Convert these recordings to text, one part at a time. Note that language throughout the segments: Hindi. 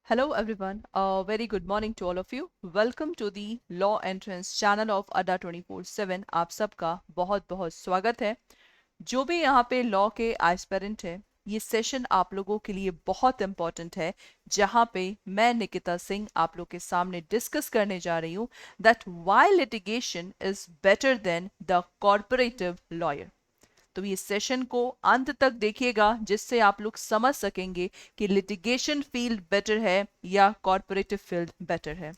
Hello everyone, a very good morning to all of you. Welcome to the Law Entrance channel of अड्डा 24/7। आप सबका बहुत बहुत स्वागत है। जो भी यहाँ पे लॉ के एस्पिरेंट है, ये सेशन आप लोगों के लिए बहुत इंपॉर्टेंट है, जहाँ पे मैं निकिता सिंह आप लोग के सामने डिस्कस करने जा रही हूँ that why litigation is better than the corporative lawyer. तो ये सेशन को अंत तक देखिएगा, जिससे आप लोग समझ सकेंगे कि लिटिगेशन फील्ड बेटर है या कॉर्पोरेटिव फील्ड बेटर है।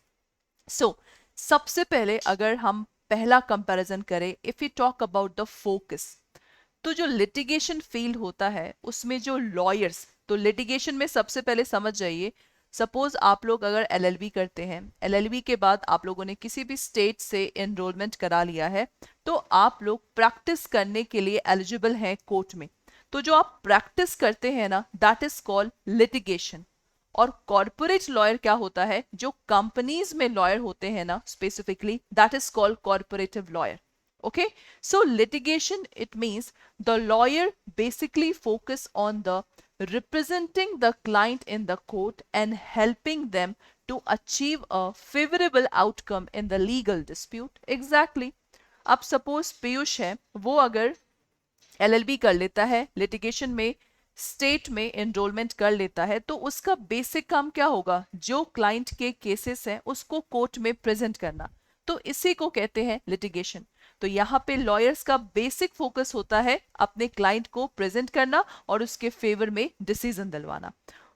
सबसे पहले अगर हम पहला कंपैरिजन करें, if you talk about the focus, तो जो लिटिगेशन फील्ड होता है उसमें जो लॉयर्स, तो लिटिगेशन में सबसे पहले समझ जाइए, सपोज आप लोग अगर एलएलबी करते हैं, एलएलबी के बाद आप लोगों ने किसी भी स्टेट से एनरोलमेंट करा लिया है, तो आप लोग प्रैक्टिस करने के लिए एलिजिबल हैं कोर्ट में। तो जो आप प्रैक्टिस करते हैं ना, दैट इज कॉल्ड लिटिगेशन। और कॉर्पोरेट लॉयर क्या होता है, जो कंपनीज में लॉयर होते हैं ना specifically, that is called corporative lawyer. Okay, so litigation, it means the lawyer basically focus on the representing the client in the court and helping them to achieve a favorable outcome in the legal dispute. Exactly. अब suppose पीयूष है, वो अगर एलएलबी कर लेता है, लिटिगेशन में स्टेट में एनरोलमेंट कर लेता है, तो उसका बेसिक काम क्या होगा, जो क्लाइंट के केसेस हैं उसको कोर्ट में प्रेजेंट करना। तो इसी को कहते हैं लिटिगेशन। तो यहाँ पे लॉयर्स का बेसिक फोकस होता है अपने क्लाइंट को प्रेजेंट करना और उसके फेवर में डिसीजन दिलवाना।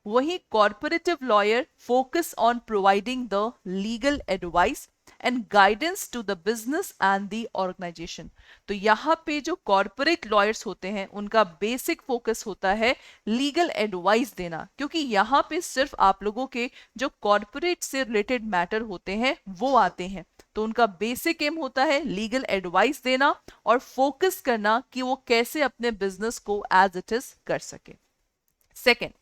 वहीं corporative lawyer focus on providing the legal advice and guidance to the business and the organisation. तो यहाँ पे जो कॉर्पोरेट लॉयर्स होते हैं उनका बेसिक फोकस होता है लीगल एडवाइस देना, क्योंकि यहाँ पे सिर्फ आप लोगों के जो कॉर्पोरेट से रिलेटेड मैटर होते हैं वो आते हैं। तो उनका बेसिक एम होता है लीगल एडवाइस देना और फोकस करना कि वो कैसे अपने बिजनेस को एज इट इज कर सके। Second,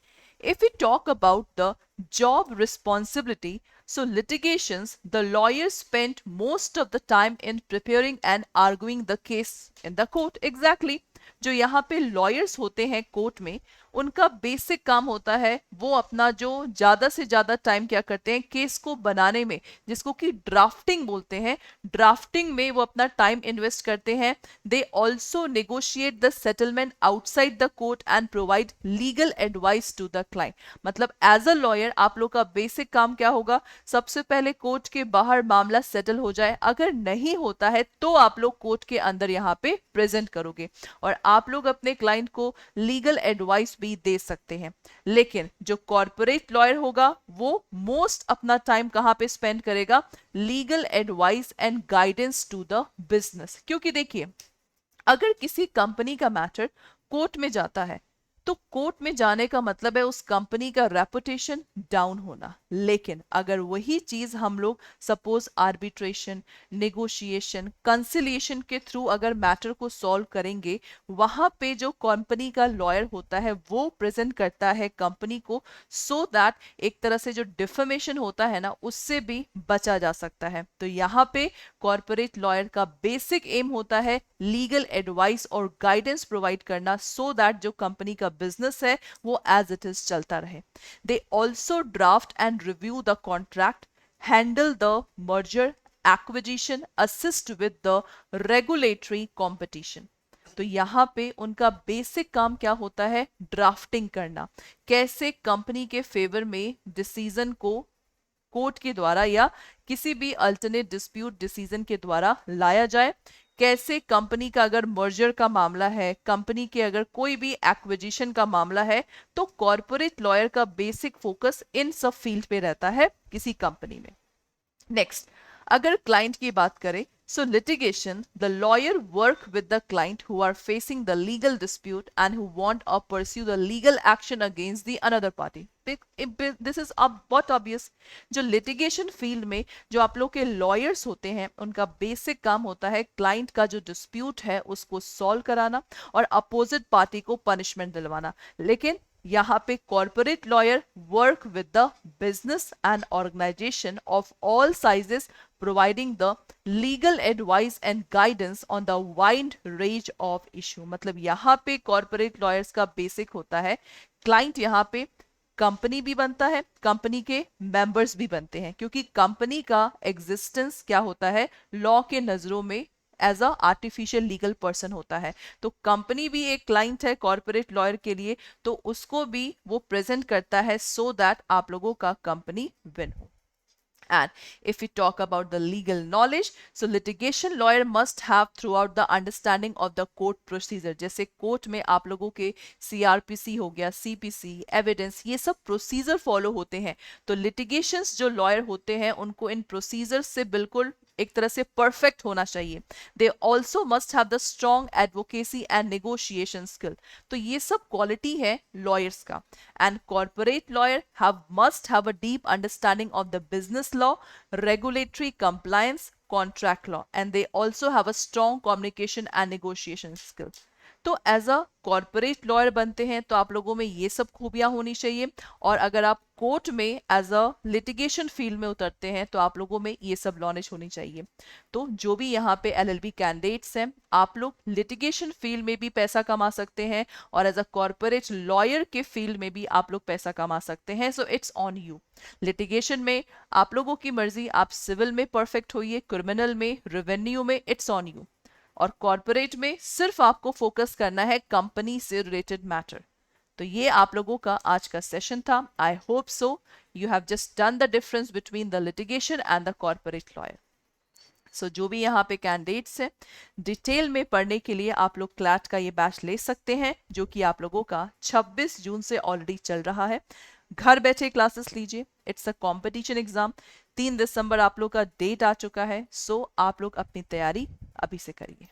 if we talk about the job responsibility, so litigations, the lawyers spend most of the time in preparing and arguing the case in the court. Exactly. जो यहाँ पे लॉयर्स होते हैं कोर्ट में, उनका बेसिक काम होता है वो अपना जो ज्यादा से ज्यादा टाइम क्या करते हैं केस को बनाने में, जिसको कि ड्राफ्टिंग बोलते हैं, ड्राफ्टिंग में वो अपना टाइम इन्वेस्ट करते हैं। They also negotiate the settlement outside the court and provide legal advice to the client. मतलब एज अ लॉयर आप लोग का बेसिक काम क्या होगा, सबसे पहले कोर्ट के बाहर मामला सेटल हो जाए, अगर नहीं होता है तो आप लोग कोर्ट के अंदर यहाँ पे प्रेजेंट करोगे और आप लोग अपने क्लाइंट को लीगल एडवाइस भी दे सकते हैं। लेकिन जो कॉर्पोरेट लॉयर होगा वो मोस्ट अपना टाइम कहां पे स्पेंड करेगा, legal advice and guidance to the business. क्योंकि देखिए, अगर किसी कंपनी का मैटर कोर्ट में जाता है तो कोर्ट में जाने का मतलब है उस कंपनी का रेपुटेशन डाउन होना। लेकिन अगर वही चीज हम लोग सपोज आर्बिट्रेशन, नेगोशिएशन, कंसिलिएशन के थ्रू अगर मैटर को सॉल्व करेंगे, वहां पे जो कंपनी का लॉयर होता है वो प्रेजेंट करता है कंपनी को, सो दैट एक तरह से जो डिफेमेशन होता है ना उससे भी बचा जा सकता है। तो यहाँ पे कॉर्पोरेट लॉयर का बेसिक एम होता है लीगल एडवाइस और गाइडेंस प्रोवाइड करना, सो दैट जो कंपनी का बिजनेस है वो एज इट इज चलता रहे। They also draft and review the contract, handle the merger acquisition, assist with the regulatory competition. तो यहाँ पे उनका बेसिक काम क्या होता है, ड्राफ्टिंग करना, कैसे कंपनी के फेवर में डिसीजन को कोर्ट के द्वारा या किसी भी अल्टरनेट डिस्प्यूट डिसीजन के द्वारा लाया जाए, कैसे कंपनी का अगर मर्जर का मामला है, कंपनी के अगर कोई भी एक्विजिशन का मामला है, तो कॉर्पोरेट लॉयर का बेसिक फोकस इन सब फील्ड पे रहता है किसी कंपनी में। नेक्स्ट, अगर क्लाइंट की बात करें, so litigation, the lawyer work with the client who are facing the legal dispute and who want or pursue the legal action against the another party. This is बहुत obvious। जो litigation field में जो आप लोग के lawyers होते हैं उनका basic काम होता है client का जो dispute है उसको solve कराना और opposite party को punishment दिलवाना। लेकिन यहाँ पे corporate lawyer work with the business and organisation of all sizes, providing the legal advice and guidance on the wide range of issue. मतलब यहाँ पे कॉर्पोरेट लॉयर्स का बेसिक होता है क्लाइंट यहाँ पे कंपनी भी बनता है, कंपनी के मेंबर्स भी बनते हैं, क्योंकि कंपनी का एग्जिस्टेंस क्या होता है लॉ के नजरों में as a artificial legal person होता है। तो कंपनी भी एक क्लाइंट है कॉर्पोरेट लॉयर के लिए, तो उसको भी वो प्रेजेंट करता है सो दैट आप लोगों का कंपनी विन हो। And if we talk about the legal knowledge, so litigation lawyer must have throughout the understanding of the court procedure। जैसे कोर्ट में आप लोगों के CRPC हो गया, CPC, एविडेंस, ये सब प्रोसीजर फॉलो होते हैं। तो लिटिगेशंस जो लॉयर होते हैं उनको इन प्रोसीजर से बिल्कुल एक तरह से परफेक्ट होना चाहिए। They also must have the strong advocacy and negotiation skill. तो ये सब क्वालिटी है लॉयर्स का। And corporate lawyer have must have a deep understanding of the business law, regulatory compliance, contract law, and they also have a strong communication and negotiation skills। तो एज अ कॉर्पोरेट लॉयर बनते हैं तो आप लोगों में ये सब खूबियां होनी चाहिए, और अगर आप कोर्ट में एज अ लिटिगेशन फील्ड में उतरते हैं तो आप लोगों में ये सब नॉलेज होनी चाहिए। तो जो भी यहाँ पे LLB कैंडिडेट्स हैं, आप लोग लिटिगेशन फील्ड में भी पैसा कमा सकते हैं और एज अ कॉर्पोरेट लॉयर के फील्ड में भी आप लोग पैसा कमा सकते हैं। So it's on you. Litigation में आप लोगों की मर्जी, आप सिविल में परफेक्ट होइए, क्रिमिनल में, रेवेन्यू में, इट्स ऑन यू। और कॉर्पोरेट में सिर्फ आपको फोकस करना है कंपनी से रिलेटेड मैटर। तो ये आप लोगों का आज का सेशन था। I hope so you have just done the difference between the litigation and the corporate lawyer. So जो भी यहाँ पे कैंडिडेट्स हैं, डिटेल में पढ़ने के लिए आप लोग क्लैट का ये बैच ले सकते हैं, जो कि आप लोगों का 26 जून से ऑलरेडी चल रहा है। घर बैठे क्लासेस लीजिए, इट्स अ कंपटीशन एग्जाम। 3 दिसंबर आप लोग का डेट आ चुका है, सो आप लोग अपनी तैयारी अभी से करिए।